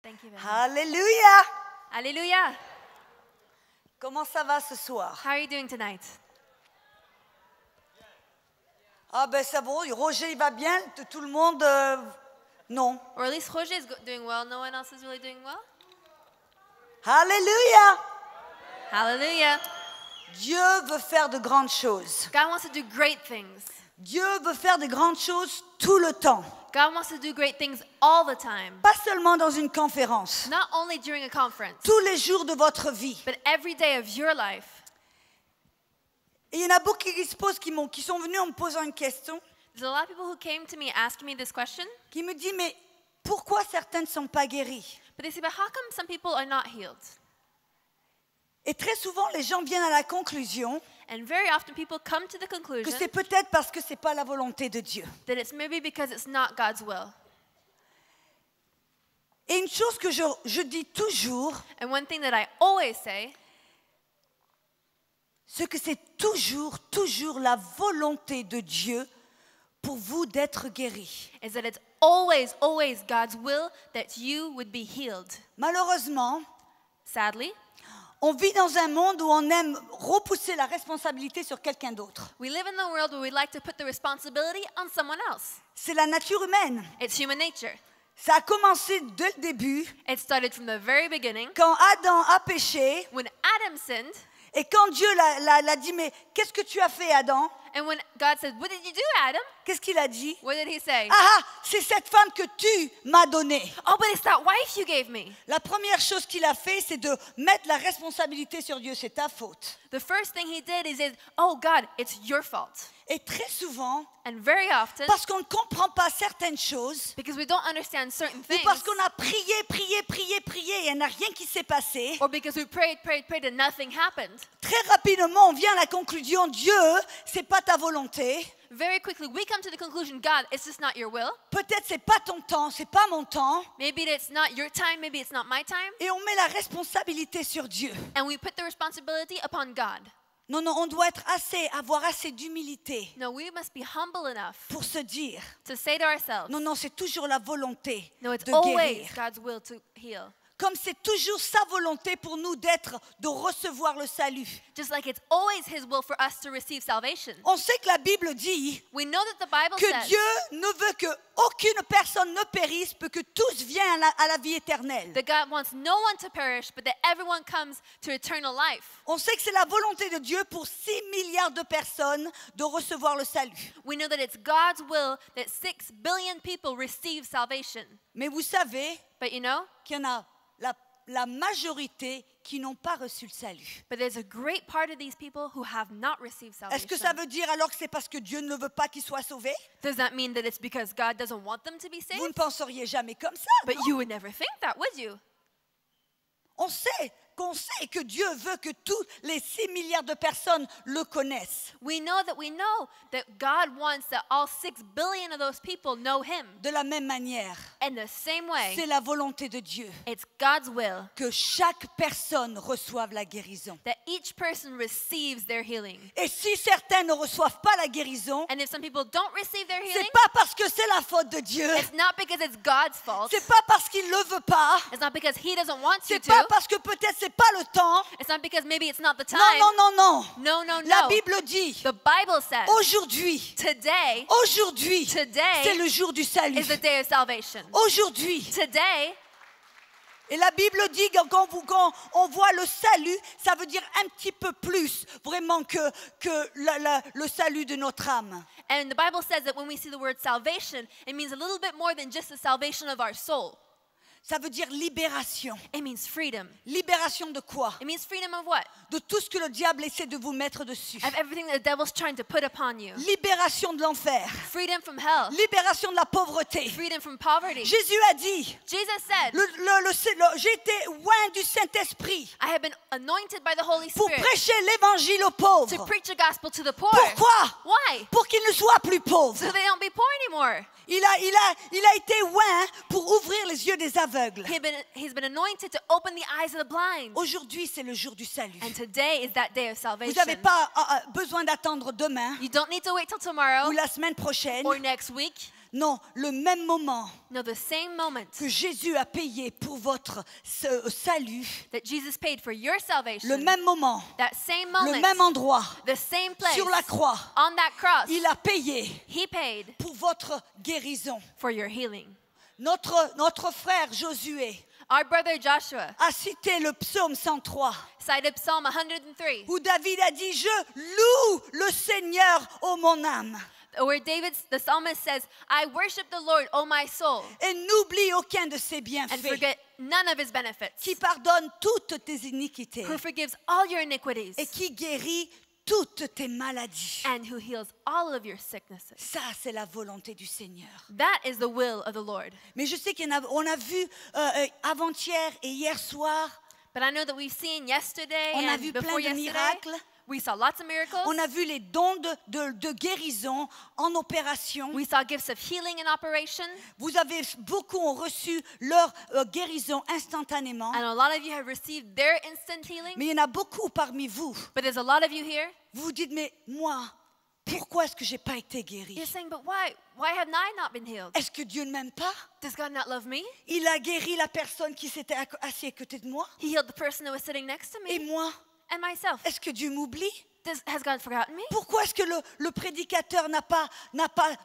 Thank you very much. Alléluia! Hallelujah. Comment ça va ce soir? How are you doing tonight? Ah ben ça va, Roger il va bien, tout le monde non. Or at least Roger is doing well. No one else is really doing well. Alléluia! Hallelujah. Dieu veut faire de grandes choses. God wants to do great things. Dieu veut faire de grandes choses tout le temps. God wants to do great things all the time. Pas seulement dans une conférence. Not only during a conference, Tous les jours de votre vie. but every day of your life. Et il y en a beaucoup qui sont venus en me posant une question, There's a lot of people who came to me asking me this question, qui me dit mais pourquoi certains ne sont pas guéris? but they say, but how come some people are not healed? Et très souvent les gens viennent à la conclusion And very often people come to the que conclusion c'est peut-être parce que c'est pas la volonté de Dieu. that it's maybe because it's not God's will. Et une chose que je dis toujours, And one thing that I always say c'est que c'est toujours la volonté de Dieu pour vous d'être guéris. is that it's always God's will that you would be healed. Malheureusement, Sadly, on vit dans un monde où on aime repousser la responsabilité sur quelqu'un d'autre. we live in a world where we like to put the responsibility on someone else. C'est la nature humaine. It's human nature. Ça a commencé dès le début, It started from the very beginning quand Adam a péché, when Adam sinned, et quand Dieu l'a dit, mais qu'est-ce que tu as fait, Adam? and when God said, "What did you do, Adam?" Qu'est-ce qu'il a dit? What did he say? Ah, c'est cette femme que tu m'as donnée. Oh, but it's that wife you gave me. La première chose qu'il a fait, c'est de mettre la responsabilité sur Dieu, c'est ta faute. The first thing he did is, "Oh God, it's your fault." Et très souvent, And very often, parce qu'on ne comprend pas certaines choses, because we don't understand certain ou things, parce qu'on a prié, et il n'y a rien qui s'est passé, or because we prayed and nothing happened, très rapidement, on vient à la conclusion, Dieu, c'est pas ta volonté. very quickly we come to the conclusion, God, it's just not your will. Peut-être c'est pas ton temps, c'est pas mon temps. Maybe it's not your time, maybe it's not my time. Et on met la responsabilité sur Dieu. And we put the responsibility upon God. Non, on doit avoir assez d'humilité No, we must be humble enough pour se dire, to say to ourselves, non, c'est toujours la volonté no, it's de always guérir. God's will to heal. Comme c'est toujours sa volonté pour nous de recevoir le salut. Just like it's always His will for us to receive salvation. On sait que la Bible dit We know that the Bible que says Dieu ne veut qu'aucune personne ne périsse, mais que tous viennent à la vie éternelle. that God wants no one to perish, but that everyone comes to eternal life. On sait que c'est la volonté de Dieu pour 6 milliards de personnes de recevoir le salut. We know that it's God's will that 6 billion people receive salvation. Mais vous savez But you know, qu'il y en a la majorité qui n'ont pas reçu le salut. but there's a great part of these people who have not received Est-ce que salvation. ça veut dire alors que c'est parce que Dieu ne veut pas qu'ils soient sauvés? Does that mean that it's because God doesn't want them to be Vous ne saved? penseriez jamais comme ça. But non? you would never think that, would you? On sait que Dieu veut que tous les 6 milliards de personnes le connaissent. We know that God wants that all 6 billion of those people know Him. De la même manière, In the same way, c'est la volonté de Dieu it's God's will que chaque personne reçoive la guérison. that each person receives their healing. Et si certains ne reçoivent pas la guérison, And if some people don't receive their healing, c'est pas parce que c'est la faute de Dieu. it's not because it's God's fault. C'est pas parce qu'il le veut pas. It's not because He doesn't want you C'est pas to. parce que peut-être c'est pas le temps. It's not because maybe it's not the time. Non. No, no, La no. Bible dit The Bible says aujourd'hui, today c'est le jour du salut. is the day of salvation. Aujourd'hui. Today, Et la Bible dit que quand on voit le salut, ça veut dire un petit peu plus vraiment que le salut de notre âme. and the Bible says that when we see the word salvation, it means a little bit more than just the salvation of our soul. Ça veut dire libération. It means freedom. Libération de quoi? It means freedom of what? De tout ce que le diable essaie de vous mettre dessus. Of everything that the devil's trying to put upon you. Libération de l'enfer. Freedom from hell. Libération de la pauvreté. Freedom from poverty. Jésus a dit, Jesus said, j'ai été oint du Saint-Esprit I have been anointed by the Holy pour Spirit prêcher l'évangile aux to pauvres. preach the gospel to the poor. Pourquoi? Why? Pour qu'ils ne soient plus pauvres. So they don't be poor anymore. Il a été oint pour ouvrir les yeux des aveugles. He's been anointed to open the eyes of the blind. Aujourd'hui, c'est le jour du salut. And today is that day of Vous salvation. n'avez pas besoin d'attendre demain You don't need to wait till tomorrow ou la semaine prochaine. or next week. Non, le même moment No, the same moment que Jésus a payé pour votre salut, that Jesus paid for your le salvation, même moment, that same le moment, même endroit, the same place, sur la croix, on that cross, il a payé he paid pour votre guérison. for your healing. Notre frère Josué Our brother Joshua a cité le psaume 103 cited Psalm 103, où David a dit « Je loue le Seigneur, ô mon âme, where the psalmist says, I worship the Lord, O my soul, et n'oublie aucun de ses and bienfaits, forget none of his benefits, qui pardonne toutes tes iniquités who forgives all your iniquities, et qui guérit toutes tes maladies. » and who heals all of your sicknesses. Ça, c'est la volonté du Seigneur. That is the will of the Lord. Mais je sais qu'on a vu avant-hier et hier soir, But I know that we've seen yesterday on a and vu before plein de yesterday, miracles. we saw lots of miracles. On a vu les dons de guérison en opération. We saw gifts of healing in operation. Beaucoup ont reçu leur guérison instantanément. And a lot of you have received their instant healing. Mais il y en a beaucoup parmi vous. But there's a lot of you here. Vous vous dites, mais moi, pourquoi est-ce que je n'ai pas été guéri? You're saying, but why? Why have I not been healed? Est-ce que Dieu ne m'aime pas? Does God not love me? Il a guéri la personne qui s'était assise à côté de moi. He healed the person that was sitting next to Et me moi, and myself. est-ce que Dieu m'oublie? Has God forgotten me? Pourquoi est-ce que le prédicateur n'a pas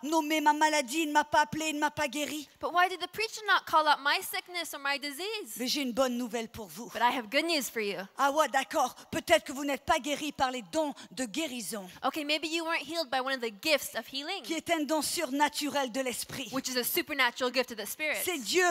nommé ma maladie, il ne m'a pas appelé, il ne m'a pas guéri? But why did the preacher not call out my sickness or my disease? Mais j'ai une bonne nouvelle pour vous. But I have good news for you. Ah ouais, d'accord. Peut-être que vous n'êtes pas guéri par les dons de guérison, Okay, maybe you weren't healed by one of the gifts of healing, qui est un don surnaturel de l'esprit. which is a supernatural gift of the Spirit. C'est Dieu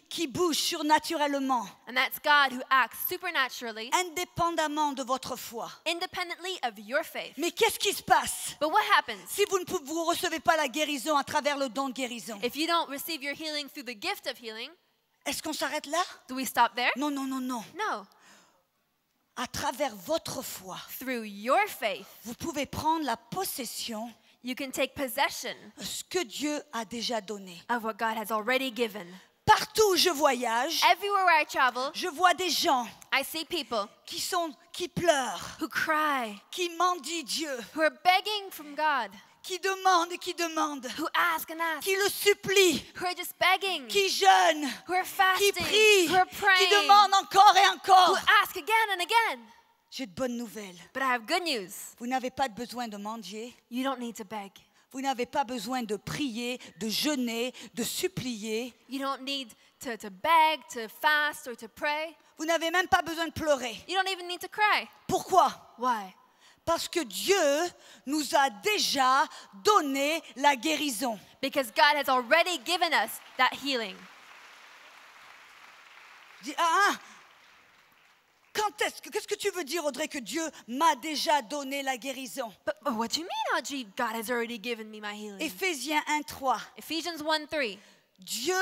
qui bouge surnaturellement, And that's God who acts supernaturally, indépendamment de votre foi. independently of your faith. Mais qu'est-ce qui se passe But what happens si vous ne recevez pas la guérison à travers le don de guérison? if you don't receive your healing through the gift of healing? Est-ce qu'on s'arrête là? Do we stop there? Non, non, non, non. No. À travers votre foi, Through your faith, vous pouvez prendre la possession you can take possession de ce que Dieu a déjà donné. of what God has already given. Partout où je voyage, Everywhere where I travel, je vois des gens I see people qui pleurent, who cry, qui mendient Dieu, who are begging from God, qui demandent et qui demandent, who ask and ask, qui le supplient, who are just begging, qui jeûnent, who are qui fasting, prient, who are qui praying, demandent encore et who encore. ask again and again. J'ai de bonnes nouvelles. But I have good news. Vous n'avez pas besoin de mendier. You don't need to beg. Vous n'avez pas besoin de prier, de jeûner, de supplier. You don't need to beg, to fast, or to pray. Vous n'avez même pas besoin de pleurer. You don't even need to cry. Pourquoi? Why? Parce que Dieu nous a déjà donné la guérison. Because God has already given us that healing. Je dis, qu'est-ce que tu veux dire, Audrey, que Dieu m'a déjà donné la guérison? But what do you mean, Audrey? God has already given me my healing. Éphésiens 1:3. Ephesians 1:3. Dieu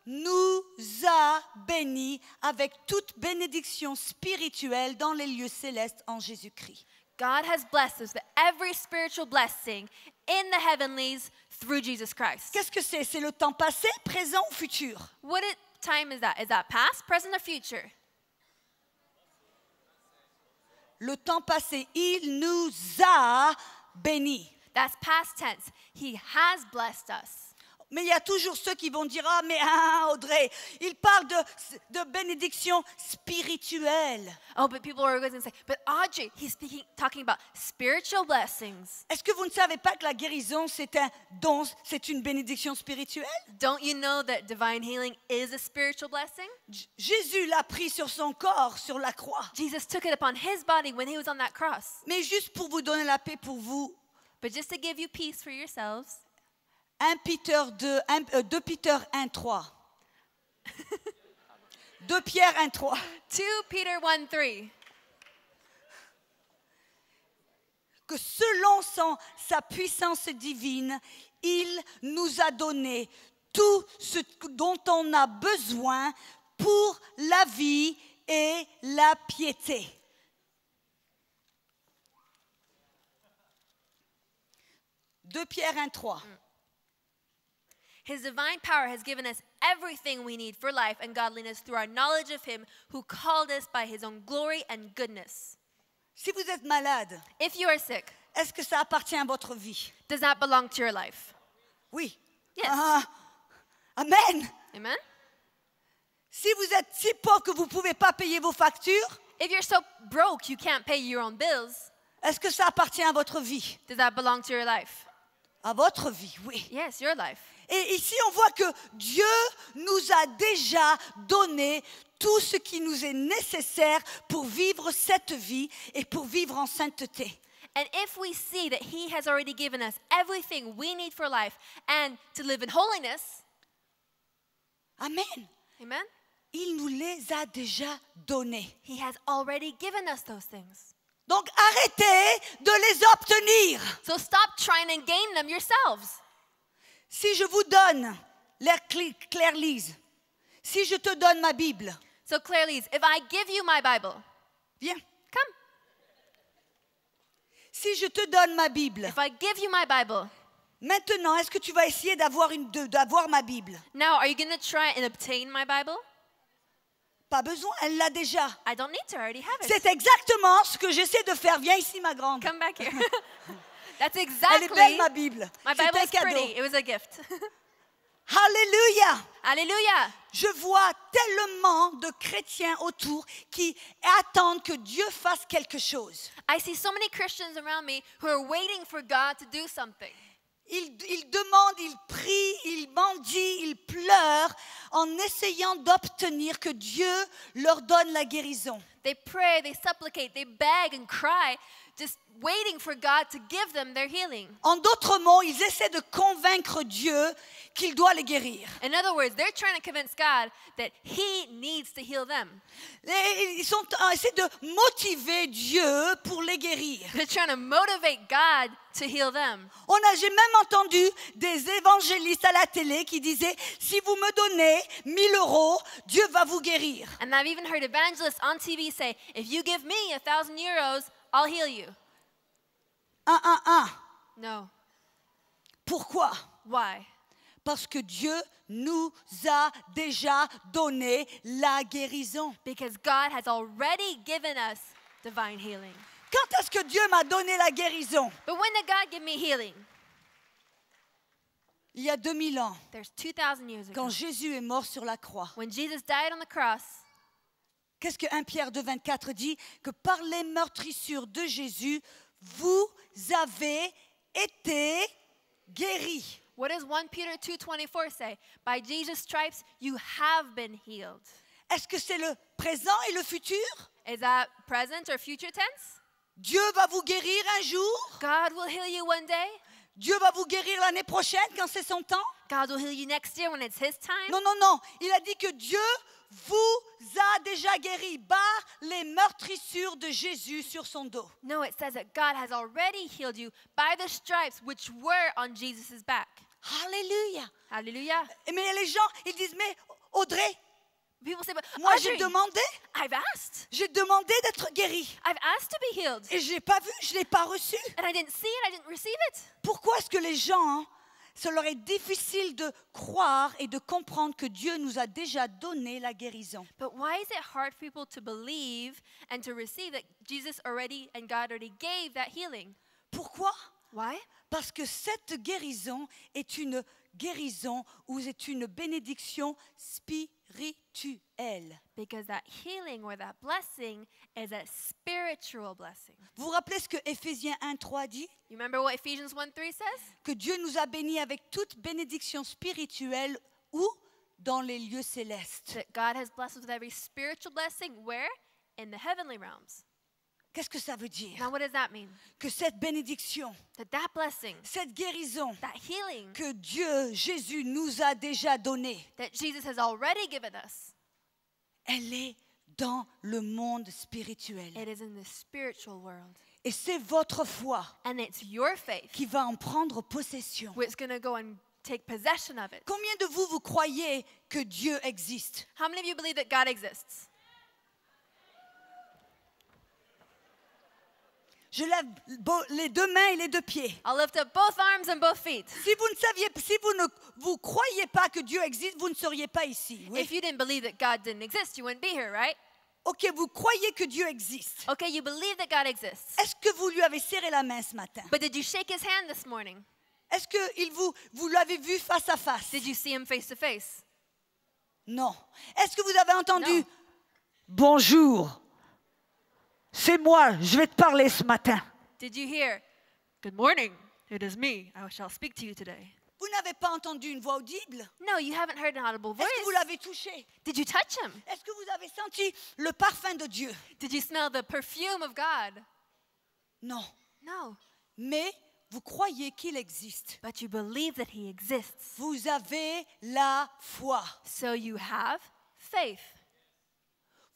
nous a bénis avec toute bénédiction spirituelle dans les lieux célestes en Jésus-Christ. God has blessed us with every spiritual blessing in the heavenlies through Jesus Christ. Qu'est-ce que c'est? C'est le temps passé, présent ou futur? What time is that? Is that past, present, or future? Le temps passé, il nous a bénis. That's past tense. He has blessed us. Mais il y a toujours ceux qui vont dire, Audrey, il parle de bénédiction spirituelle. Oh, but people are going to say, but Audrey, he's talking about spiritual blessings. Est-ce que vous ne savez pas que la guérison, c'est un don, c'est une bénédiction spirituelle? Don't you know that divine healing is a spiritual blessing? Jésus l'a pris sur son corps, sur la croix. Jesus took it upon his body when he was on that cross. Mais juste pour vous donner la paix pour vous, But just to give you peace for yourselves, 2 Peter 1:3. 2 Pierre 1:3. 2 Peter 1:3. Que selon sa puissance divine, il nous a donné tout ce dont on a besoin pour la vie et la piété. De Pierre 1:3. His divine power has given us everything we need for life and godliness through our knowledge of him who called us by his own glory and goodness. Si vous êtes malade, If you are sick, est-ce que ça appartient à votre vie? does that belong to your life? Oui. Yes. Ah, amen. Amen? Si vous êtes si pauvre que vous ne pouvez pas payer vos factures, If you're so broke you can't pay your own bills, est-ce que ça appartient à votre vie? does that belong to your life? À votre vie, oui. Yes, your life. Et ici, on voit que Dieu nous a déjà donné tout ce qui nous est nécessaire pour vivre cette vie et pour vivre en sainteté. And if we see that He has already given us everything we need for life and to live in holiness, Amen. amen, Il nous les a déjà donnés. He has already given us those things. Donc arrêtez de les obtenir. So stop trying to gain them yourselves. Si je vous donne, Claire-Lise, si je te donne ma Bible, So Claire-Lise, if I give you my Bible, viens. come. Si je te donne ma Bible, If I give you my Bible, maintenant, est-ce que tu vas essayer d'avoir ma Bible? now are you going to try and obtain my Bible? Pas besoin, elle l'a déjà. I don't need to, I already have it. C'est exactement ce que j'essaie de faire. Viens ici, ma grande. Come back here. That's Elle est exactly, belle, ma Bible. my C'est Bible un is cadeau. pretty. It was a gift. Alléluia. Hallelujah. Je vois tellement de chrétiens autour qui attendent que Dieu fasse quelque chose. I see so many Christians around me who are waiting for God to do something. Ils demandent, ils prient, ils mendient, ils pleurent en essayant d'obtenir que Dieu leur donne la guérison. They pray, they supplicate, they beg and cry, just waiting for God to give them their healing. En d'autres mots, ils essaient de convaincre Dieu qu'il doit les guérir. In other words, they're trying to convince God that He needs to heal them. Ils essaient de motiver Dieu pour les guérir. They're trying to motivate God to heal them. J'ai même entendu des évangélistes à la télé qui disaient, si vous me donnez 1 000 €, Dieu va vous guérir. And I've even heard evangelists on TV say, if you give me 1,000 euros, I'll heal you. No. Pourquoi? Why? Parce que Dieu nous a déjà donné la guérison. Because God has already given us divine healing. Quand est-ce que Dieu m'a donné la guérison? But when did God give me healing? Il y a 2000 ans, There's 2,000 years ago. quand Jésus est mort sur la croix. When Jesus died on the cross, Qu'est-ce que 1 Pierre 2,24 dit? Que par les meurtrissures de Jésus, vous avez été guéris. what does 1 Peter 2:24 say? By Jesus' stripes, you have been healed. Est-ce que c'est le présent et le futur? Is that present or future tense? Dieu va vous guérir un jour? God will heal you one day. Dieu va vous guérir l'année prochaine quand c'est son temps? God will heal you next year when it's His time. Non, non, non. Il a dit que Dieu vous a déjà guéri par les meurtrissures de Jésus sur son dos. No, it says that God has already healed you by the stripes which were on Jesus' back. Alléluia. Hallelujah. Mais les gens, ils disent, mais Audrey, People say, but moi Audrey, j'ai demandé d'être guéri. I've asked to be healed. Et je ne l'ai pas vu, je ne l'ai pas reçu. And I didn't see it, I didn't receive it. Pourquoi est-ce que les gens, ça leur est difficile de croire et de comprendre que Dieu nous a déjà donné la guérison? But why is it hard for people to believe and to receive that Jesus already and God already gave that healing? Pourquoi? Why? Parce que cette guérison est une guérison ou c'est une bénédiction spirituelle. Because that healing or that blessing is a spiritual blessing. Vous vous rappelez ce que Éphésiens 1:3 dit? You remember what Ephesians 1:3 says? Que Dieu nous a bénis avec toute bénédiction spirituelle ou dans les lieux célestes. That God has blessed us with every spiritual blessing. Where? In the heavenly realms. Qu'est-ce que ça veut dire? Now what does that mean? Que cette bénédiction, That blessing, cette guérison that healing que Dieu, Jésus nous a déjà donnée, that Jesus has already given us, elle est dans le monde spirituel. it is in the spiritual world. Et c'est votre foi And it's your faith qui va en prendre possession. which is going to go and take possession of it. Combien de vous croyez que Dieu existe? How many of you believe that God exists? Je lève les deux mains et les deux pieds. I'll lift up both arms and both feet. Si vous croyez pas que Dieu existe, vous ne seriez pas ici. Oui? If you didn't believe that God didn't exist, you wouldn't be here, right? Ok, vous croyez que Dieu existe. Okay, you believe that God exists. Est-ce que vous lui avez serré la main ce matin? But did you shake his hand this morning? Est-ce que vous l'avez vu face à face? Did you see him face to face? Non. Est-ce que vous avez entendu? No. Bonjour, c'est moi, je vais te parler ce matin. Did you hear, good morning, it is me, I shall speak to you today? Vous n'avez pas entendu une voix audible? No, you haven't heard an audible voice. Est-ce que vous l'avez touché? Did you touch him? Est-ce que vous avez senti le parfum de Dieu? Did you smell the perfume of God? Non. No, Mais vous croyez qu'il existe. but you believe that he exists. Vous avez la foi. So you have faith.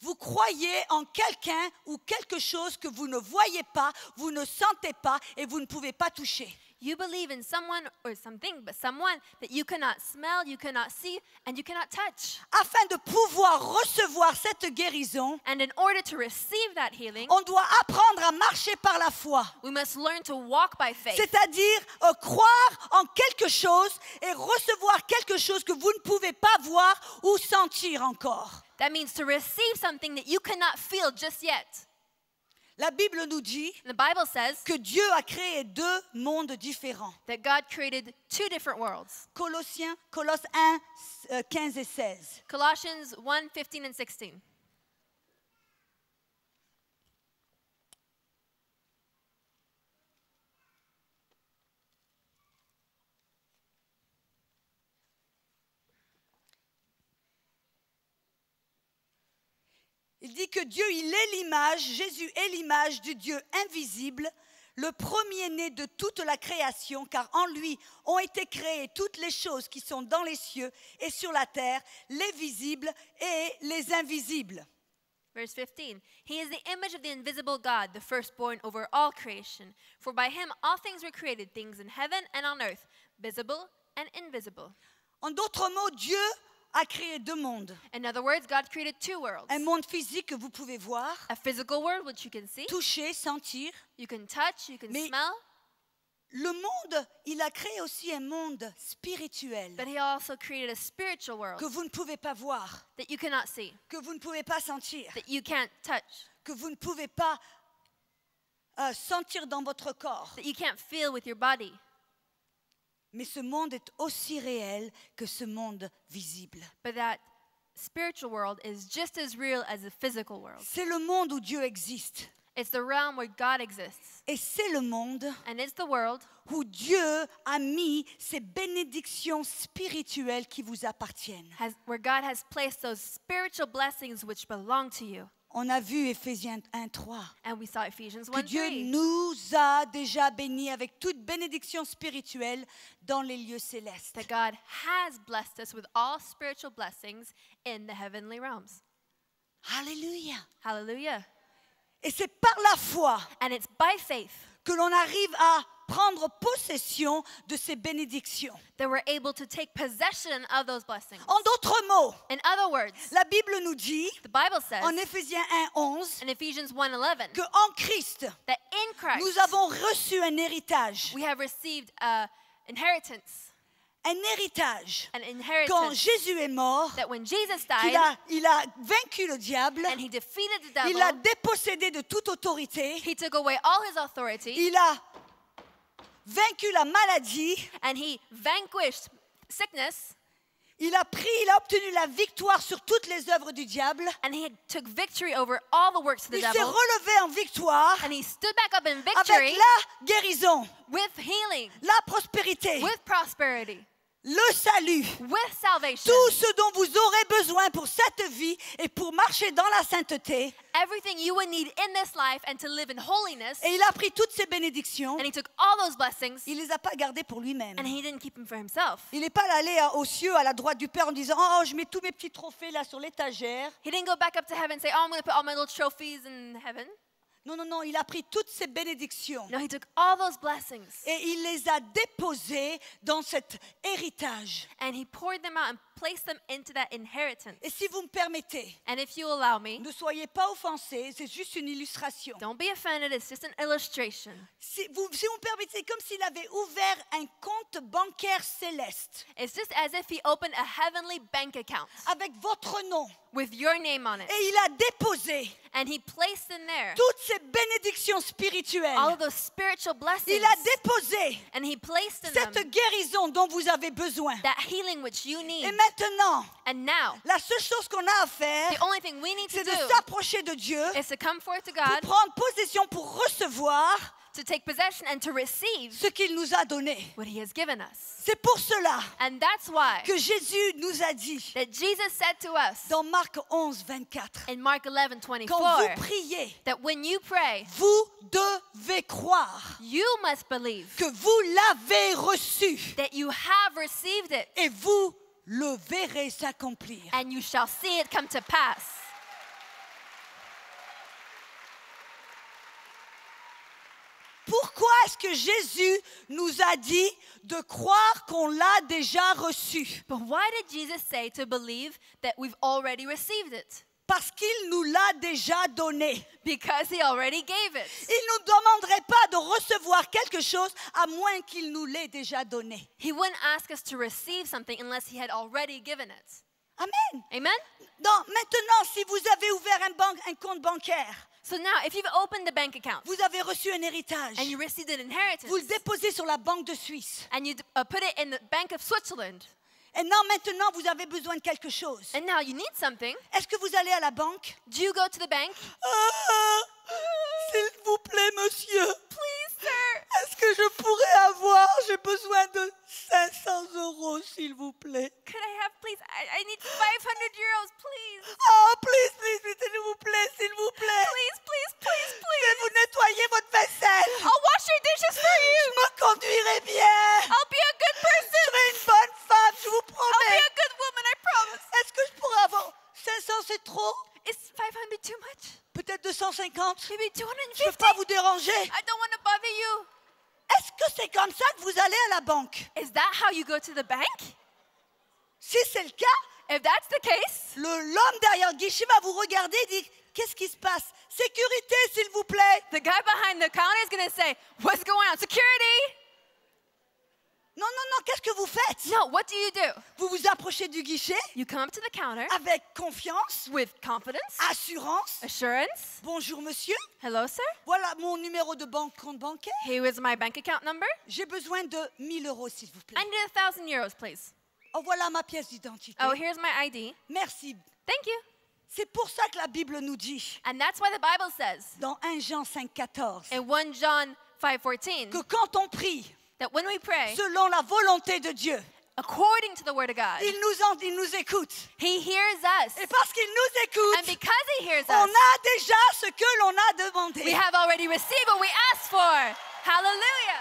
Vous croyez en quelqu'un ou quelque chose que vous ne voyez pas, vous ne sentez pas et vous ne pouvez pas toucher. You believe in someone or something, but someone that you cannot smell, you cannot see, and you cannot touch. Afin de pouvoir recevoir cette guérison, And in order to receive that healing, on doit apprendre à marcher par la foi. we must learn to walk by faith. C'est-à-dire croire en quelque chose et recevoir quelque chose que vous ne pouvez pas voir ou sentir encore. That means to receive something that you cannot feel just yet. La Bible nous dit The Bible says que Dieu a créé deux mondes différents. that God created two different worlds. Colosse 1, 15 et 16. Colossians 1, 15 and 16. Il dit que Dieu, il est l'image, Jésus est l'image du Dieu invisible, le premier-né de toute la création, car en lui ont été créées toutes les choses qui sont dans les cieux et sur la terre, les visibles et les invisibles. Verse 15. He is the image of the invisible God, the firstborn over all creation. For by him all things were created, things in heaven and on earth, visible and invisible. En d'autres mots, Dieu a créé deux mondes. In other words, God created two worlds. Un monde physique que vous pouvez voir, A physical world, which you can see, toucher, sentir. you can touch, you can Mais- smell, Le monde, il a créé aussi un monde spirituel but he also created a spiritual world que vous ne pouvez pas voir, that you cannot see, que vous ne pouvez pas sentir, that you can't touch, que vous ne pouvez pas sentir dans votre corps. that you can't feel with your body. Mais ce monde est aussi réel que ce monde visible. But that spiritual world is just as real as the physical world. C'est le monde où Dieu existe. It's the realm where God exists. Et c'est le monde And it's the world où Dieu a mis ces bénédictions spirituelles qui vous appartiennent. where God has placed those spiritual blessings which belong to you. On a vu Éphésiens 1:3 And we saw Ephesians que 1, Dieu 3, nous a déjà bénis avec toute bénédiction spirituelle dans les lieux célestes. that God has blessed us with all spiritual blessings in the heavenly realms. Alléluia. Hallelujah. Et c'est par la foi And it's by faith que l'on arrive à prendre possession de ces bénédictions. that we're able to take possession of those blessings. En d'autres mots, In other words, la Bible nous dit the Bible says en Éphésiens 1:11 in Ephesians 1:11 que en Christ, that in Christ nous avons reçu un héritage. we have received an inheritance. Un héritage. An Quand inheritance Jésus est mort, that when Jesus il died a vaincu le diable, and he defeated the il l'a devil, dépossédé de toute autorité, he took away all his authority il a vaincu la maladie, and he vanquished sickness il a obtenu la victoire sur toutes les œuvres du diable, and he took victory over all the works of the il s'est devil relevé en victoire and he stood back up in avec victory la guérison, with healing, la prospérité, with prosperity, le salut, with salvation. tout ce dont vous aurez besoin pour cette vie et pour marcher dans la sainteté. Everything you would need in this life and to live in holiness. Et il a pris toutes ces bénédictions, And he took all those blessings il ne les a pas gardées pour lui-même. and he didn't keep them for himself. Il n'est pas allé aux cieux à la droite du Père en disant « Oh, je mets tous mes petits trophées là sur l'étagère. He didn't go back up to heaven and say, oh, I'm going to put all my little trophies in heaven. » Non, non, non, il a pris toutes ces bénédictions No, he took all those blessings et il les a déposées dans cet héritage. and he poured them out and placed them into that inheritance. Et si vous me permettez, And if you allow me, ne soyez pas offensés, c'est juste une illustration. don't be offended, it's just an illustration. Si vous me permettez, comme s'il avait ouvert un compte bancaire céleste It's just as if he opened a heavenly bank account avec votre nom with your name on it. et il a déposé And he placed in there toutes ces bénédictions spirituelles. all of those spiritual blessings. Il a déposé And he placed in cette them guérison dont vous avez besoin. that healing which you need. Et maintenant, And now, la seule chose qu'on a à faire, the only thing we need to c'est de do s'approcher de Dieu is to come forth to pour God, prendre possession, pour recevoir to take possession and to receive ce qu'il nous a donné. what he has given us. C'est pour cela And that's why que Jésus nous a dit that Jesus said to us dans Marc 11, 24, in Mark quand vous 11:24 priez, that when you pray, vous devez croire you must believe que vous l'avez reçu that you have received it et vous le verrez s'accomplir. and you shall see it come to pass. Pourquoi est-ce que Jésus nous a dit de croire qu'on l'a déjà reçu? But why did Jesus say to believe that we've already received it? Parce qu'il nous l'a déjà donné. Because he already gave it. Il ne nous demanderait pas de recevoir quelque chose à moins qu'il nous l'ait déjà donné. He wouldn't ask us to receive something unless he had already given it. Amen. Amen? Maintenant, si vous avez ouvert un compte bancaire, So now, if you've opened the bank account vous avez reçu un héritage, and you received an inheritance vous le déposez sur la banque de Suisse. and you put it in the Bank of Switzerland, Et non, maintenant, vous avez besoin de quelque chose. and now you need something, Est-ce que vous allez à la banque? do you go to the bank? S'il vous plaît, monsieur, Please, sir, est-ce que je pourrais avoir? J'ai besoin de 500 €, s'il vous plaît. could I have, please, I need 500 euros, please. Oh, please, s'il vous plaît, s'il vous plaît. Please, Je vais vous nettoyer votre vaisselle. I'll wash your dishes for Je you. me conduirai bien. I'll be a good Je person. serai une bonne femme, je vous I'll be promets. a good woman, I promise. Est-ce que je pourrais avoir 500, c'est trop? Is 500 too much? Peut-être 250? Maybe Je ne veux 250? pas vous déranger. I don't want to bother you. Est-ce que c'est comme ça que vous allez à la banque? Is that how you go to the bank? Si c'est le cas, If that's the case, l'homme derrière le guichet va vous regarder et dire, qu'est-ce qui se passe? Sécurité, s'il vous plaît. the guy behind the counter is going to say, what's going on? Security? Non, qu'est-ce que vous faites? No, what do you do? Vous vous approchez du guichet You come up to the counter avec confiance, with confidence, assurance. assurance. Bonjour monsieur, Hello, sir. voilà mon numéro de compte bancaire. Here is my bank account number. J'ai besoin de 1000 € s'il vous plaît. I need 1,000 euros, please. Oh, voilà ma pièce d'identité. Oh, here's my ID. Merci. Thank you. C'est pour ça que la Bible nous dit, And that's why the Bible says dans 1 Jean 5,14, in 1 John 5:14 que quand on prie that when we pray selon la volonté de Dieu, according to the word of God, il nous écoute. he hears us. Et parce qu'il nous And écoute, because he hears on us, a déjà ce que l'on a demandé. we have already received what we asked for. Hallelujah.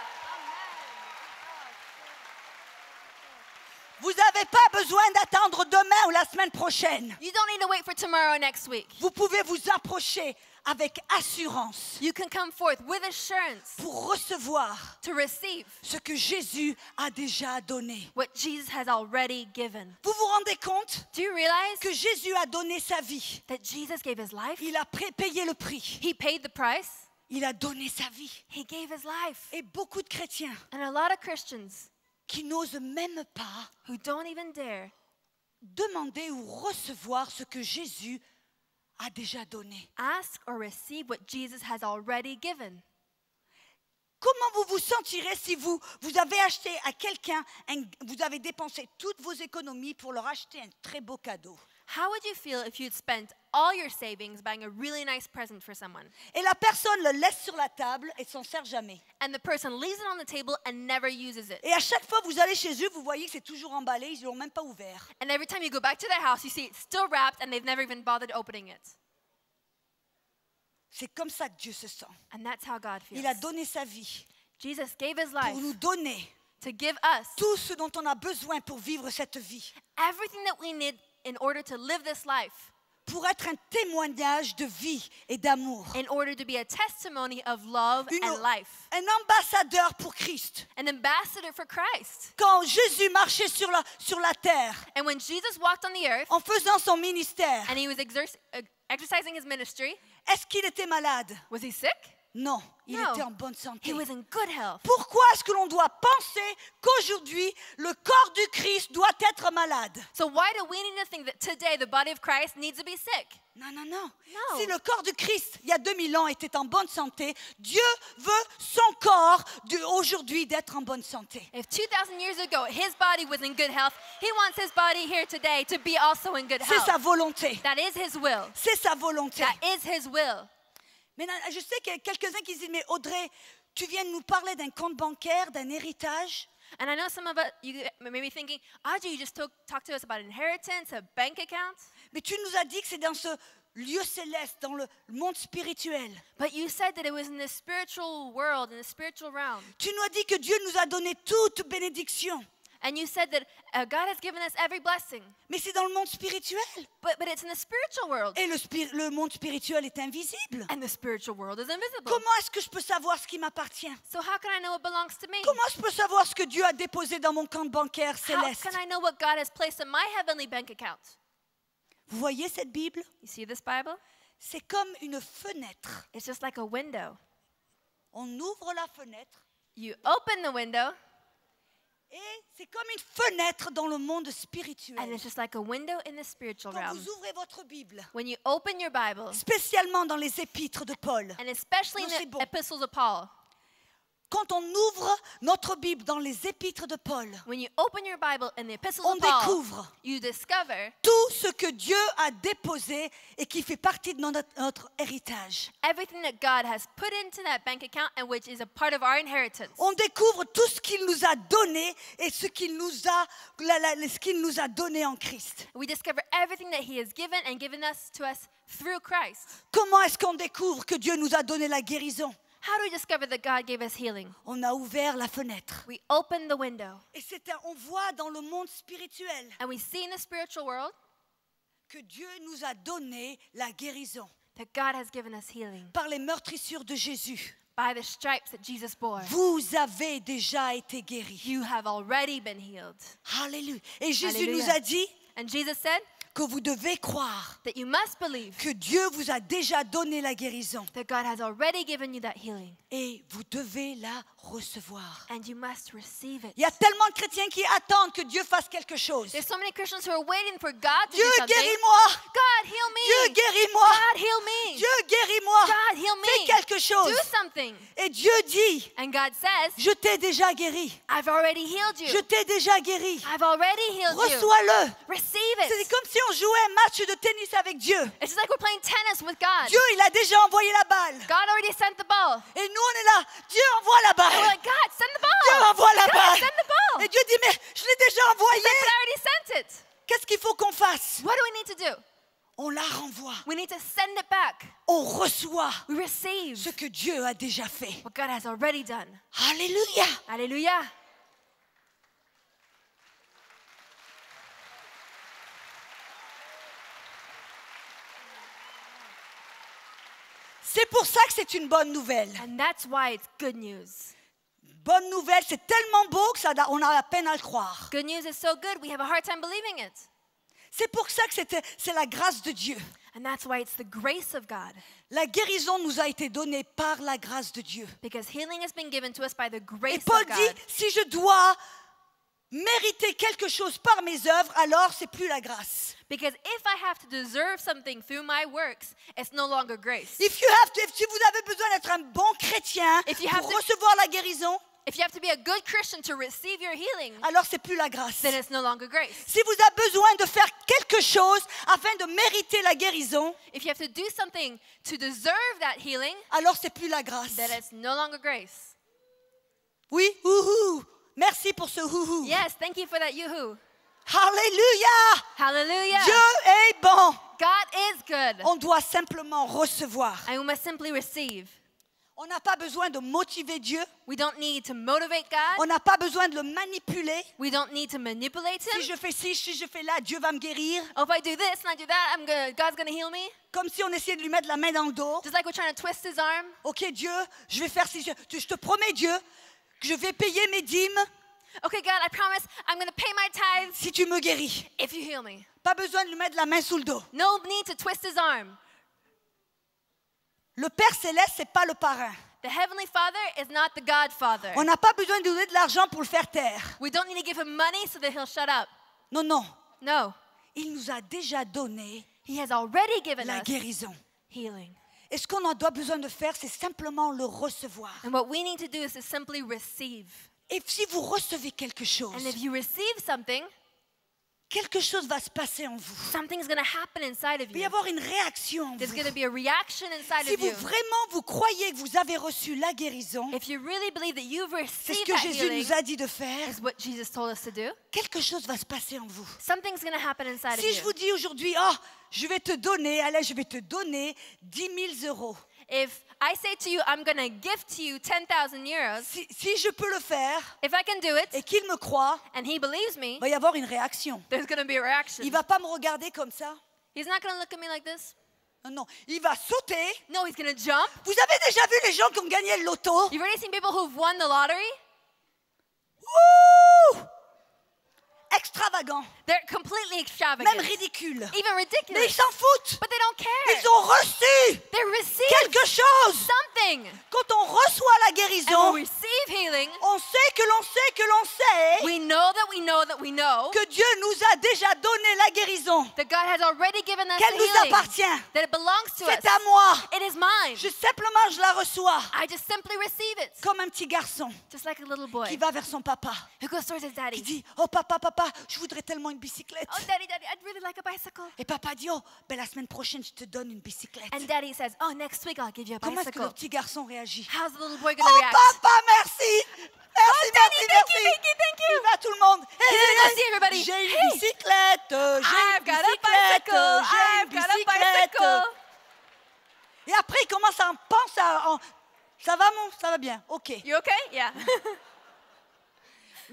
Vous n'avez pas besoin d'attendre demain ou la semaine prochaine. You don't need to wait for tomorrow or next week. Vous pouvez vous approcher avec assurance You can come forth with assurance pour recevoir to receive ce que Jésus a déjà donné. what Jesus has already given. Vous vous rendez compte Do you realize que Jésus a donné sa vie? that Jesus gave his life? Il a payé le prix. He paid the price. Il a donné sa vie. He gave his life. Et beaucoup de chrétiens And a lot of Christians qui n'osent même pas who don't even dare demander ou recevoir ce que Jésus a déjà donné. ask or receive what Jesus has already given. Comment vous vous sentirez si vous avez acheté à quelqu'un, vous avez dépensé toutes vos économies pour leur acheter un très beau cadeau? How would you feel if you'd spent all your savings buying a really nice present for someone, Et la personne le laisse sur la table et s'en sert jamais. and the person leaves it on the table and never uses it? Et à chaque fois que vous allez chez eux, vous voyez que c'est toujours emballé, ils ne l'ont même pas ouvert. And every time you go back to their house, you see it's still wrapped and they've never even bothered opening it. C'est comme ça que Dieu se sent. And that's how God feels. Il a donné sa vie Jesus gave his pour life nous donner to give us tout ce dont on a besoin pour vivre cette vie, everything that we need in order to live this life, pour être un témoignage de vie et d'amour. in order to be a testimony of love and life. Un ambassadeur pour Christ. An ambassador for Christ. Quand Jésus marchait sur la terre, And when Jesus walked on the earth en faisant son ministère, and he was exercising his ministry, est-ce qu'il était malade? was he sick? Non, il No. était en bonne santé. He was in good health. Pourquoi est-ce que l'on doit penser qu'aujourd'hui, le corps du Christ doit être malade? So why do we need to think that today the body of Christ needs to be sick? Non, non, non. No. Si le corps du Christ, il y a 2000 ans, était en bonne santé, Dieu veut son corps aujourd'hui d'être en bonne santé. If 2,000 years ago his body was in good health, he wants his body here today to be also in good C'est health. sa volonté. That is his will. C'est sa volonté. That is his will. Mais je sais qu'il y a quelques-uns qui disent, mais Audrey, tu viens de nous parler d'un compte bancaire, d'un héritage. And I know some of you may be thinking, Audrey, you just talked to us about inheritance, a bank account. Mais tu nous as dit que c'est dans ce lieu céleste, dans le monde spirituel. But you said that it was in the spiritual world, in the spiritual realm. Tu nous as dit que Dieu nous a donné toute bénédiction. And you said that God has given us every blessing. Mais c'est dans le monde spirituel. But it's in the spiritual world. Et le monde spirituel est invisible. And the spiritual world is invisible. Comment est-ce que je peux savoir ce qui m'appartient? So how can I know what belongs to me? Comment je peux savoir ce que Dieu a déposé dans mon compte bancaire How céleste? can I know what God has placed in my heavenly bank account? Vous voyez cette Bible? You see this Bible? C'est comme une fenêtre. It's just like a window. On ouvre la fenêtre You open the window, et c'est comme une fenêtre dans le monde spirituel. and it's just like a window in the spiritual Quand realm. vous ouvrez votre Bible, When you open your Bible, spécialement dans les épîtres de Paul, and especially No, in c'est the bon. epistles of Paul, quand on ouvre notre Bible dans les épîtres de Paul, when you open your Bible in the epistles on of Paul, découvre you discover tout ce que Dieu a déposé et qui fait partie de notre héritage. everything that God has put into that bank account and which is a part of our inheritance. On découvre tout ce qu'il nous a donné et ce qu'il nous a donné en Christ. We discover everything that He has given and given us to us through Christ. Comment est-ce qu'on découvre que Dieu nous a donné la guérison? How do we discover that God gave us healing? On a ouvert la fenêtre. We open the window, Et on voit dans le monde spirituel and we see in the spiritual world que Dieu nous a donné la guérison that God has given us healing par les meurtrissures de Jésus. by the stripes that Jesus bore. Vous avez déjà été guéris. You have already been healed. Alléluia. Et Jésus Alléluia. nous a dit And Jesus said que vous devez croire that you must believe que Dieu vous a déjà donné la guérison that God has already given you that healing, et vous devez la recevoir. and you must receive it. Il y a tellement de chrétiens qui attendent que Dieu fasse quelque chose. There's so many Christians who are waiting for God to Dieu do something. guéris-moi. God, heal me. Dieu guéris-moi. God, heal me. Dieu guéris-moi. God, heal Fais me. quelque chose. Do something. Et Dieu dit, And God says, je t'ai déjà guéri. I've already healed Je you. t'ai déjà guéri. I've already healed you. Reçois-le. Receive C'est it. comme si on jouait un match de tennis avec Dieu. It's just like we're playing tennis with God. Dieu, il a déjà envoyé la balle. God already sent the ball. Et nous, on est là. Dieu envoie la And we're balle. like, God, send the Dieu ball. envoie la God, balle. send the ball. Et Dieu dit, mais je l'ai déjà envoyé. It's like, but I already sent it. Qu'est-ce qu'il faut qu'on fasse? What do we need to do? On la renvoie. We need to send it back. On reçoit We receive ce que Dieu a déjà fait. what God has already done. Alléluia. Hallelujah. C'est pour ça que c'est une bonne nouvelle. And that's why it's good news. Bonne nouvelle, c'est tellement beau que on a la peine à le croire. Good news is so good, we have a hard time believing it. C'est pour ça que c'est la grâce de Dieu. And that's why it's the grace of God. La guérison nous a été donnée par la grâce de Dieu. Because healing has been given to us by the Et grace Paul of God. dit, si je dois mériter quelque chose par mes œuvres, alors c'est plus la grâce. Because if I have to deserve something through my works, it's no longer grace. Si vous avez besoin d'être un bon chrétien If you have pour to- recevoir la guérison, If you have to be a good Christian to receive your healing, alors c'est plus la grâce. then it's no longer grace. Si vous avez besoin de faire quelque chose afin de mériter la guérison, If you have to do something to deserve that healing, alors c'est plus la grâce. then it's no longer grace. Oui, ouhou. Merci pour ce ouhou. Yes, thank you for that yoo-hoo. Alléluia. Hallelujah. Dieu est bon. God is good. On doit simplement recevoir. And we must simply receive. On n'a pas besoin de motiver Dieu. We don't need to motivate God. On n'a pas besoin de le manipuler. We don't need to manipulate Si him. je fais ci, si je fais là, Dieu va me guérir. Oh, if I do this and I do that, God's going to heal me. Comme si on essayait de lui mettre la main dans le dos. Just like we're trying to twist his arm. Ok Dieu, je vais faire ci. Je te promets Dieu que je vais payer mes dîmes Okay, God, I promise I'm going to pay my tithes si tu me guéris. if you heal me. Pas besoin de lui mettre la main sous le dos. No need to twist his arm. Le Père Céleste, c'est pas le parrain. The Heavenly Father is not the Godfather. On n'a pas besoin de donner de l'argent pour le faire taire. We don't need to give him money so that he'll shut up. Non, non. No, Il nous a déjà donné he has already given la us guérison. healing. Et ce qu'on a besoin de faire, c'est simplement le recevoir. And what we need to do is to simply receive. Et si vous recevez quelque chose, And if you receive something, quelque chose va se passer en vous. something's going to happen inside of Il va y you. avoir une réaction en There's vous. going to be a reaction inside Si of vous you. vraiment vous croyez que vous avez reçu la guérison, If you really believe that you've c'est ce received que that Jésus healing, nous a dit de faire, is what Jesus told us to do, quelque chose va se passer en vous. something's going to happen inside of Si je you. vous dis aujourd'hui, oh, je vais te donner 10 000 euros. If I say to you, I'm going to give to you 10,000 euros, Si je peux le faire if I can do it, et qu'il me croit, and he believes me, il va y avoir une réaction. there's going to be a reaction. Il ne va pas me regarder comme ça. He's not going to look at me like this. Non, non. Il va sauter. No, he's going to jump. Vous avez déjà vu les gens qui ont gagné le loto? You've already seen people who've won the lottery? Ouh! Extravagant. They're completely extravagant. Même ridicule. Even Mais ils ridiculous. s'en foutent. But they don't care. Ils ont reçu They receive quelque chose. something. Quand on reçoit la And guérison, when we receive healing, on sait que l'on sait que l'on sait we know that we know that we know que Dieu nous a déjà donné la guérison. that God has already given us Qu'elle the nous healing. appartient. That it belongs to us. C'est à moi. It is mine. Je la reçois. I just simply receive it. Comme un petit garçon Just like a little boy qui va vers son papa. who goes towards his Qui daddy. dit, oh papa, papa, je voudrais tellement une bicyclette. Oh, daddy, daddy, I'd really like a bicycle. Et papa dit, oh, ben la semaine prochaine, je te donne une bicyclette. And daddy says, oh, next week I'll give you a Comment est-ce que le bicycle. petit garçon réagit? How's the little boy going to Oh react? papa, merci. Merci, Daddy, merci, thank you, merci. thank you. Il va tout le monde. Hey, gonna go hey, see everybody. J'ai une Hey, bicyclette. J'ai I've une got a bicyclette. bicycle. J'ai I've une got a bicyclette. bicycle. Et après, il commence à en penser. Ça va, ça va bien. OK. You okay? Yeah.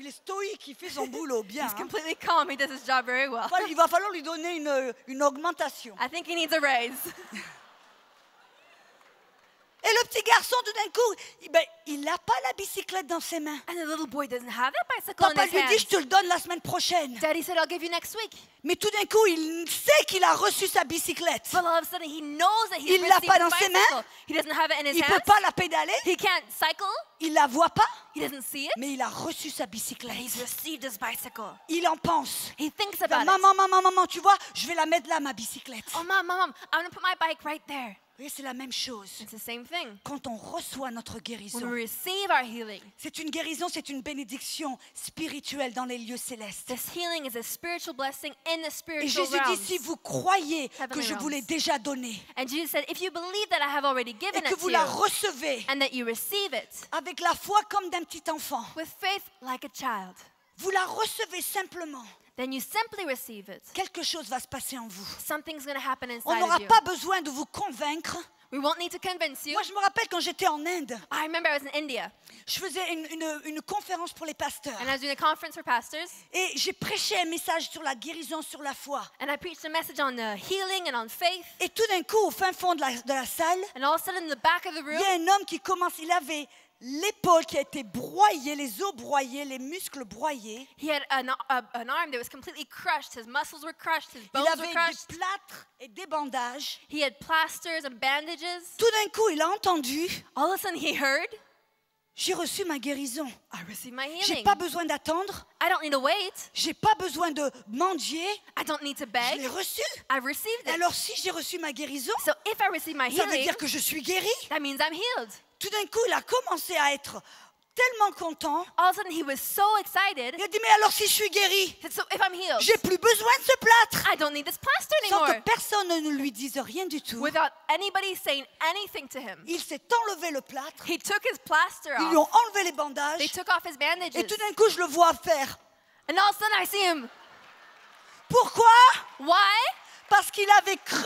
Il est stoïque, il fait son boulot bien. He's hein. completely calm. He does his job very well. Il va falloir lui donner une augmentation. I think he needs a raise. Et le petit garçon, tout d'un coup, il n'a pas la bicyclette dans ses mains. And the little boy doesn't have that bicycle in Papa his lui dit, hands. je te le donne la semaine prochaine. Daddy said, I'll give you next week. Mais tout d'un coup, il sait qu'il a reçu sa bicyclette. But all of a sudden, he knows that he's Il l'a received pas his dans ses bicycle. mains. He doesn't have it in his Il ne peut hands. pas la pédaler. He can't cycle. Il la voit pas. He doesn't see it. Mais il a reçu sa But bicyclette. he's received his bicycle. Il en pense. He thinks Il dit, about it. maman, tu vois, je vais la mettre là, ma bicyclette. Oh, mom, I'm going to put my bike right there. Vous voyez, c'est la même chose. It's the same thing. Quand on reçoit notre When guérison, we receive our healing, c'est une guérison, c'est une bénédiction spirituelle dans les lieux célestes. this healing is a spiritual blessing in the Et spiritual Jésus dit, realms. si vous croyez que Heavenly je vous l'ai realms. déjà donné And Jesus said, if you believe that I have already et given que it vous to la you, recevez and that you receive it avec la foi comme d'un petit enfant, with faith like a child, vous la recevez simplement, then you simply receive it. quelque chose va se passer en vous. Something's going to happen On inside n'aura of you. pas besoin de vous convaincre. We won't need to convince you. Moi, je me rappelle quand j'étais en Inde, I remember I was in India, je faisais une conférence pour les pasteurs. and I was doing a conference for pastors, Et j'ai prêché un message sur la guérison, sur la foi. and I preached a message on healing and on faith. Et tout d'un coup, au fin fond de la salle, And all of a sudden, in the back of the il room, y a un homme qui commence, il avait l'épaule qui a été broyée, les os broyés, les muscles broyés. he had an arm that was completely crushed. His muscles were crushed. His Il bones were avait crushed. des plâtres et des bandages. He had plasters and bandages. Tout d'un coup, il a entendu, All of a sudden, he heard, j'ai reçu ma guérison. I received my J'ai healing. pas besoin d'attendre. I don't need to wait. J'ai pas besoin de mendier. I don't need to Je beg. l'ai reçu. I've received Et it. alors, si j'ai reçu ma guérison, So if I receive my ça veut healing, dire que je suis guéri. that means I'm healed. Tout d'un coup, il a commencé à être tellement content. All of a sudden, he was so excited. Il a dit, mais alors si je suis guéri, He said, so if I'm healed, j'ai plus besoin de ce plâtre. I don't need this plaster Sans anymore. que personne ne lui dise rien du tout. Without anybody saying anything to him. Il s'est enlevé le plâtre. He took his plaster Ils lui ont off. enlevé les bandages. They took off his Et bandages. tout d'un coup, je le vois faire. And all of a sudden, I see him. Pourquoi? Why? Parce qu'il avait cru,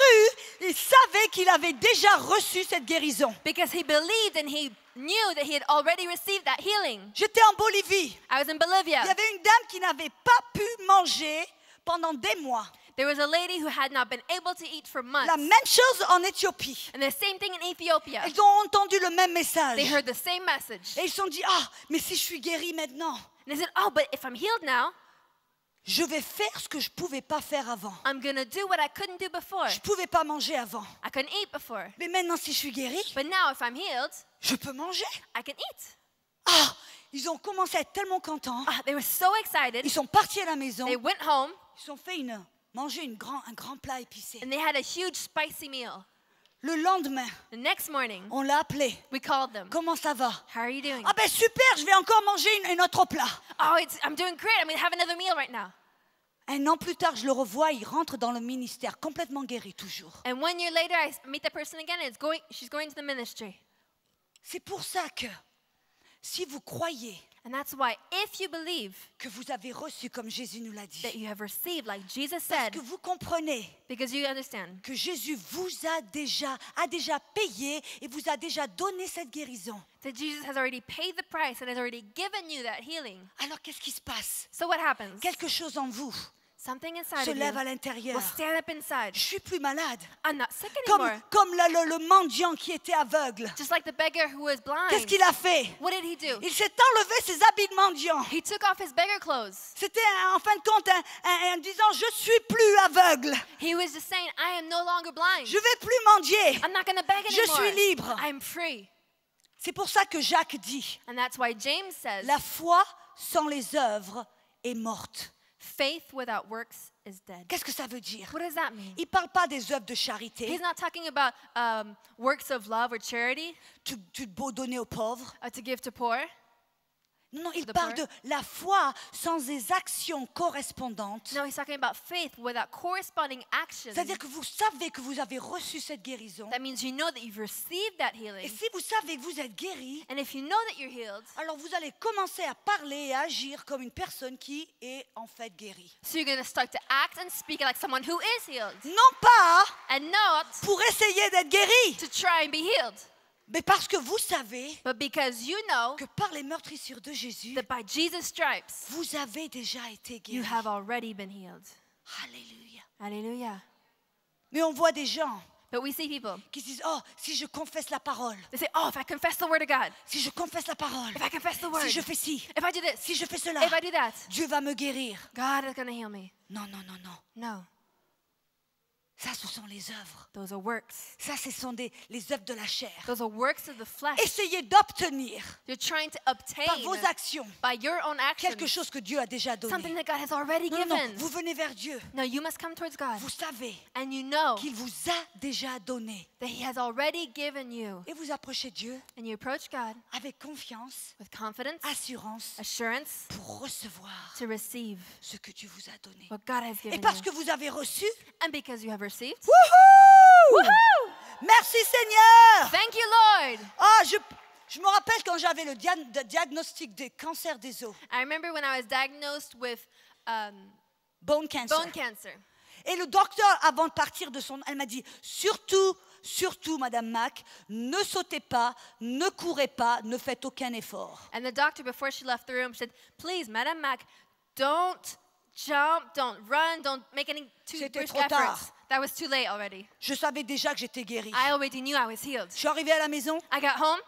il savait qu'il avait déjà reçu cette guérison. Because he believed and he knew that he had already received that healing. J'étais en Bolivie. I was in Bolivia. Il y avait une dame qui n'avait pas pu manger pendant des mois. There was a lady who had not been able to eat for months. La même chose en Éthiopie. And the same thing in Ethiopia. Ils ont entendu le même message. They heard the same message. Et ils se sont dit, ah, mais si je suis guéri maintenant, And they said, oh, but if I'm healed now, je vais faire ce que je ne pouvais pas faire avant. I'm going to do what I couldn't do before. Je ne pouvais pas manger avant. I couldn't eat before. Mais maintenant, si je suis guérie, But now, if I'm healed, je peux manger. I can eat. Ah, ils ont commencé à être tellement contents. They were so excited. Ils sont partis à la maison. They went home Ils ont fait manger un grand plat épicé. and they had a huge spicy meal. Le lendemain, The next morning, on l'a appelé. we called them. Comment ça va? How are you doing? Ah ben super, je vais encore manger un autre plat. Oh, I'm doing great. I'm going to have another meal right now. Un an plus tard, je le revois, il rentre dans le ministère, complètement guéri toujours. And 1 year later, I meet that person again, and she's going to the ministry. C'est pour ça que si vous croyez And that's why, if you believe que vous avez reçu comme Jésus nous l'a dit, that you have received, like Jesus parce said, que vous comprenez because you understand que Jésus vous a déjà payé et vous a déjà donné cette guérison. that Jesus has already paid the price and has already given you that healing. Alors qu'est-ce qui se passe? So what happens? Quelque chose en vous Something inside se of lève à you l'intérieur. will stand up inside. Je suis plus malade. I'm not sick Comme anymore. le mendiant qui était aveugle. Just like the beggar who was Qu'est-ce blind. qu'il a fait? What did he do? Il s'est enlevé ses habits de mendiant. He took off his beggar clothes. C'était en fin de compte en disant je suis plus aveugle. He was just saying, I am no longer blind. Je vais plus mendier. I'm not going to beg Je anymore. suis libre. I'm free. C'est pour ça que Jacques dit And that's why James says, la foi sans les œuvres est morte. faith without works is dead. Qu'est-ce que ça veut dire? What does that mean? Il ne parle pas des œuvres de charité. He's not talking about works of love or charity Tu dois donner aux pauvres. to give to poor. Non, il The parle poor. de la foi sans des actions correspondantes. No, he's talking about faith without corresponding action. C'est-à-dire que vous savez que vous avez reçu cette guérison. That means you know that you've received that Et healing. si vous savez que vous êtes guéri, And if you know that you're healed, alors vous allez commencer à parler et à agir comme une personne qui est en fait guérie. so you're going to start to act and speak like someone who is healed. Non pas And not pour essayer d'être guéri, to try and be healed, mais parce que vous savez but because you know que par les meurtrissures de Jésus, that by Jesus' stripes, vous avez déjà été you guéri. have already been healed. Alléluia. Hallelujah. Mais on voit des gens But we see people, qui se disent, oh, si je confesse la parole, they say, oh, if I confess the word of God, si je confesse la parole, if I confess the word, si je fais ci, if I do this, si je fais cela, if I do that, Dieu va me guérir. God is going to heal me. Non, non, non, non. No, Ça, ce sont les œuvres. those are works. Ça, ce sont les œuvres de la chair. Those are works of the flesh. Essayez d'obtenir You're trying to par obtain vos actions by your own quelque actions chose que Dieu a déjà something donné. that God has already Non, non, given. vous venez vers Dieu. No, you must come towards God. Vous savez And you know qu'il vous a déjà donné. that He has already given you. Et vous approchez Dieu And you approach God avec confiance, with confidence, assurance, assurance pour recevoir to receive ce que Dieu vous a donné. what God has Et given parce you. que vous avez reçu, And because you have received, wouhou! woohoo! Merci Seigneur! Thank you, Lord. Ah, je me rappelle quand j'avais le diagnostic des cancers des os, I remember when I was diagnosed with bone cancer. bone cancer. Et le docteur, avant de partir elle m'a dit, surtout, Madame Mac, ne sautez pas, ne courez pas, ne faites aucun effort. And the doctor, before she left the room, said, please, Madam Mac, don't jump, don't run, don't make any too C'était brisk trop tard. efforts. That was too late already. Je savais déjà que j'étais guérie. I already knew I was healed. Je suis arrivée à la maison, I got home,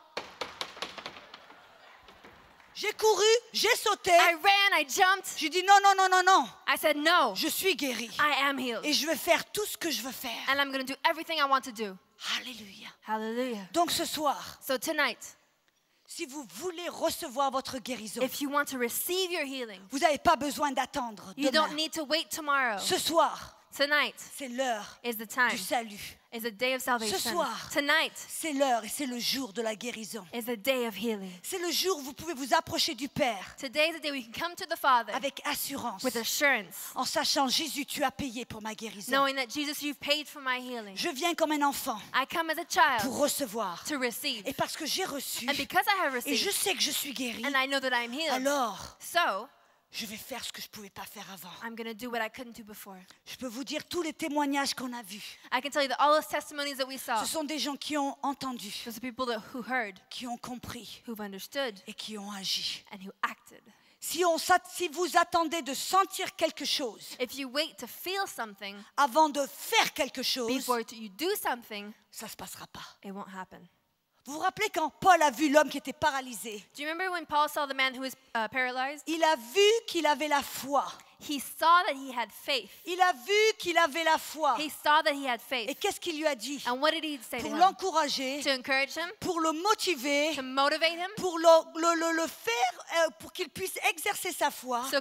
j'ai couru, j'ai sauté. I ran, I jumped. J'ai dit non, non, non, non, non, I said, no, je suis guérie. I am healed. Et je vais faire tout ce que je veux faire. And I'm going to do everything I want to do. Alléluia. Hallelujah. Donc ce soir, So tonight, si vous voulez recevoir votre guérison, if you want to receive your healing, vous n'avez pas besoin d'attendre you demain. don't need to wait tomorrow. Ce soir, Tonight c'est l'heure is the time, du salut. is a day of salvation. soir. Tonight C'est l'heure et c'est le jour de la guérison. is a day of healing. C'est le jour où vous pouvez vous approcher du Père Today is the day we can come to the Father avec assurance, with assurance, en sachant, Jésus, tu as payé pour ma guérison. knowing that Jesus, you've paid for my healing. Je viens comme un enfant I come as a child pour recevoir. to receive. Et parce que j'ai reçu, And because I have et je received, sais que je suis guérie, and I know that I'm healed, alors so je vais faire ce que je ne pouvais pas faire avant. I'm going to do what I couldn't do before. Je peux vous dire tous les témoignages qu'on a vus. I can tell you that all those testimonies that we saw, Ce sont des gens qui ont entendu, those are people who heard, qui ont compris who've understood, et qui ont agi. and who acted. Si vous attendez de sentir quelque chose If you wait to feel something avant de faire quelque chose, before you do something, ça ne se passera pas. it won't happen. Vous vous rappelez quand Paul a vu l'homme qui était paralysé? Do you remember when Paul saw the man who was paralyzed? Il a vu qu'il avait la foi. He saw that he had faith. Il a vu qu'il avait la foi. He saw that he had Et faith. qu'est-ce qu'il lui a dit? And what did he say to Pour him? l'encourager, To encourage him, pour le motiver, to motivate him, pour le faire, pour qu'il puisse exercer sa foi. so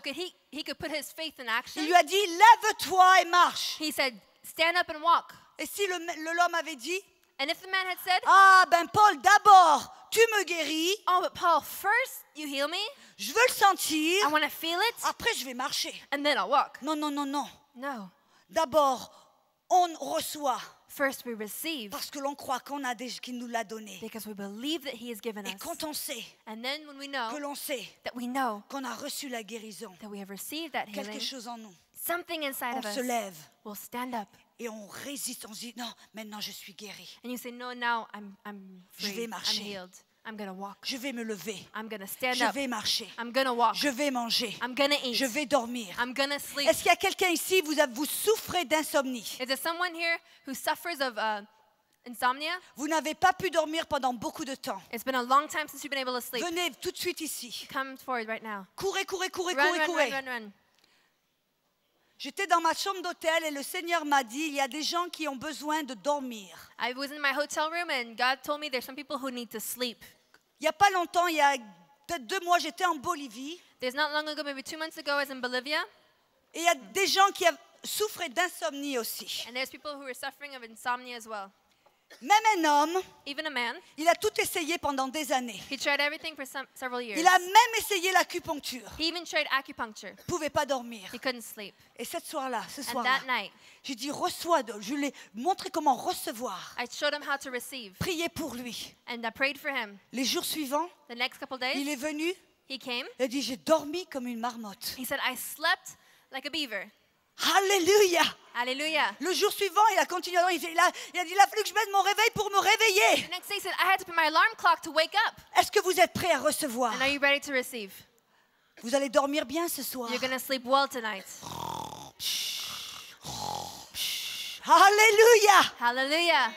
he could put his faith in action. Il lui a dit, lève-toi et marche. He said, stand up and walk. Et si l'homme avait dit, And if the man had said, ah ben Paul, d'abord, tu me guéris, oh, but Paul, first you heal me, je veux le sentir, I want to feel it, après je vais marcher. and then I'll walk. Non, non, non, non. No. D'abord, on reçoit First we receive parce que l'on croit qu'il nous l'a donné. because we believe that he has given Et us. quand on sait And then when we que know l'on sait that we know qu'on a reçu la guérison, that we have received that quelque healing, chose en nous, something inside on of us se lève will stand up. et on résiste, on se dit non, maintenant je suis guéri. And you say, no, now I'm Je free. vais I'm marcher. healed. I'm going to walk. Je vais me lever, I'm going to stand je up. vais marcher, I'm going to walk. je vais manger, I'm going to eat. je vais dormir. I'm going to sleep. Est-ce qu'il y a quelqu'un ici, vous souffrez d'insomnie? Is there someone here who suffers of insomnia? Vous n'avez pas pu dormir pendant beaucoup de temps. It's been a long time since you've been able to sleep. Venez tout de suite ici. Come forward right now. Courez, courez, courez, Run, courez, run, courez. run, run, run. J'étais dans ma chambre d'hôtel et le Seigneur m'a dit, il y a des gens qui ont besoin de dormir. I was in my hotel room and God told me there's some people who need to sleep. Il n'y a pas longtemps, il y a peut-être 2 mois, j'étais en Bolivie There's not long ago, maybe 2 months ago, I was in Bolivia, et il y a des gens qui souffraient d'insomnie aussi. and there's people who were suffering of insomnia as well. Même un homme, Even a man, il a tout essayé pendant des années. he tried everything for several years. Il a même essayé l'acupuncture. He even tried acupuncture. Il ne pouvait pas dormir. He couldn't sleep. Et ce soir-là, And that night, j'ai dit, je lui ai montré comment recevoir. I showed him how to receive, Priez pour lui. and I prayed for him. Les jours suivants, The next couple il days, est venu, he came. il a dit, j'ai dormi comme une marmotte. He said, I slept like a beaver. Alléluia! Hallelujah. Le jour suivant, il a continué. Il a dit, il a fallu que je mette mon réveil pour me réveiller. The next day, he said, I had to put my alarm clock to wake up. Est-ce que vous êtes prêts à recevoir? And are you ready to receive? Vous allez dormir bien ce soir. You're going to sleep well tonight. Alléluia! Hallelujah.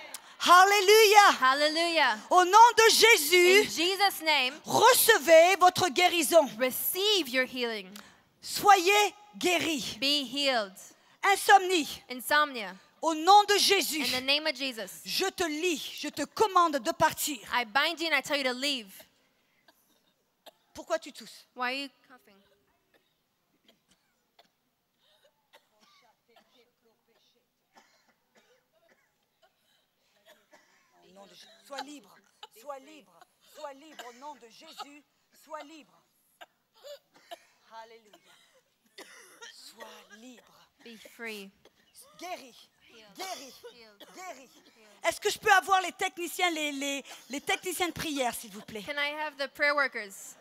Alléluia! Hallelujah. Au nom de In Jésus, Jesus' name, recevez votre guérison. receive your healing. Soyez guéris. Be healed. Insomnie, Insomnia. au nom de Jésus, In the name of Jesus, je te lis, je te commande de partir. I bind you and I tell you to leave. Pourquoi tu tousses? Why are you coughing? Au nom de Jésus. Sois libre, sois libre, sois libre au nom de Jésus, sois libre. Alléluia. Sois libre. Be free. Guéri, guéri, Healed. guéri. Est-ce que je peux avoir les techniciens, les techniciens de prière, s'il vous plaît? Can I have the prayer workers?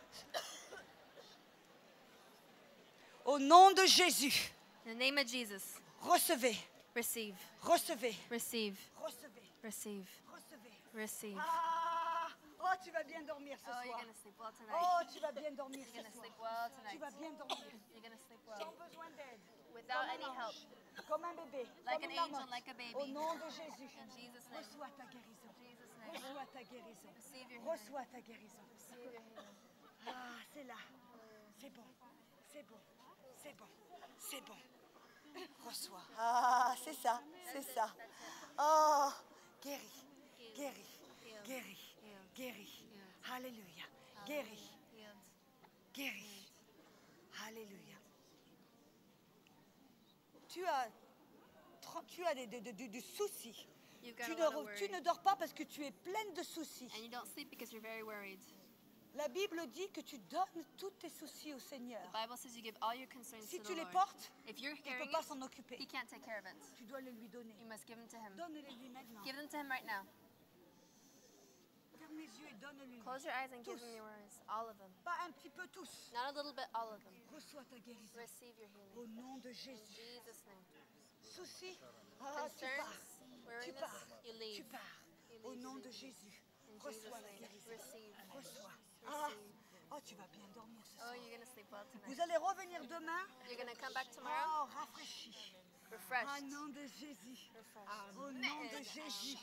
Au nom de Jésus, In the name of Jesus, recevez, receive, recevez, receive, recevez, receive, recevez. receive. Ah, oh, tu vas bien dormir ce Oh, you're soir. going to sleep well tonight. Oh, tu vas bien dormir You're ce going to soir. sleep well Tu tonight. vas bien dormir. You're going to sleep Sans well. besoin d'aide. Without any help. Comme un bébé. Like comme an une angel, marmotte. like a baby. Au nom de Jésus. In Jesus' name. Reçois ta guérison. In Jesus' name. Reçois ta guérison. Receive your healing. Reçois ta guérison. Receive your healing. Ah, c'est là. C'est bon. C'est bon. C'est bon. C'est bon. Reçois. Ah, c'est ça. C'est ça. Oh, guéri. Guéri. Guéri. Guéri. Alléluia. Guéri. Healed. Guéri. Alléluia. Tu as du souci. You've got Tu a lot of tu worry. ne dors pas parce que tu es pleine de soucis. And you don't sleep because you're very worried. La Bible dit que tu donnes tous tes soucis au Seigneur. The Bible says you give all your concerns Si to tu the les Lord. portes, If you're il ne carrying peut pas it, s'en occuper. He can't take care of it. Tu dois les lui donner. You must give them to Him. Donne-les lui maintenant. Give them to Him right now. Ferme les yeux et donne-lui. Close your eyes and give Tous. Him your worries. All of them. Pas un petit peu tous. Not a little bit, all of them. Reçois ta guérison. Receive your healing. Au nom de In Jésus. Jesus' name. Soucis, ah, tu pars. Concerns, Tu weariness, pars. you Tu leave. pars. You Au leave. nom de Jésus. In Jesus' Reçois la name. guérison. Receive. Reçois. Ah, Receive. oh, tu vas bien dormir ce Oh, soir. you're going to sleep well tonight. Vous allez revenir demain. You're going to come back tomorrow Oh, rafraîchi. Au refreshed. nom de Jésus. Refreshed. Au nom de Jésus.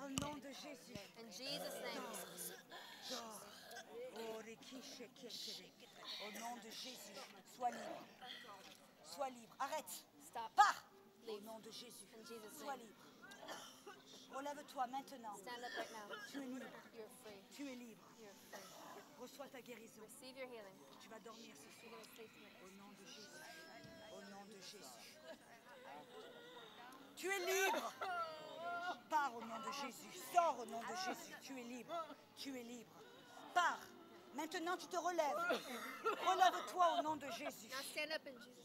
Au nom de Jésus. In Jesus' name. Dors. Oh, Rekiche, Ketere. Au nom de Jésus. Sois libre. Sois libre. Arrête. Stop. Pars. Au Leave. nom de Jésus. In Jesus' Sois name. libre. Relève-toi maintenant. Stand up right now. Tu es libre. You're free. Tu es libre. You're free. Reçois ta guérison. Receive your healing. Tu vas dormir ce You're soir. going to sleep tonight. Au nom de Jésus. Au nom de Jésus. Tu es libre. Pars au nom de Jésus. Sors au nom de Jésus. Tu es libre. Tu es libre. Pars. Maintenant, tu te relèves. Relève-toi au nom de Jésus. Now stand up in Jesus'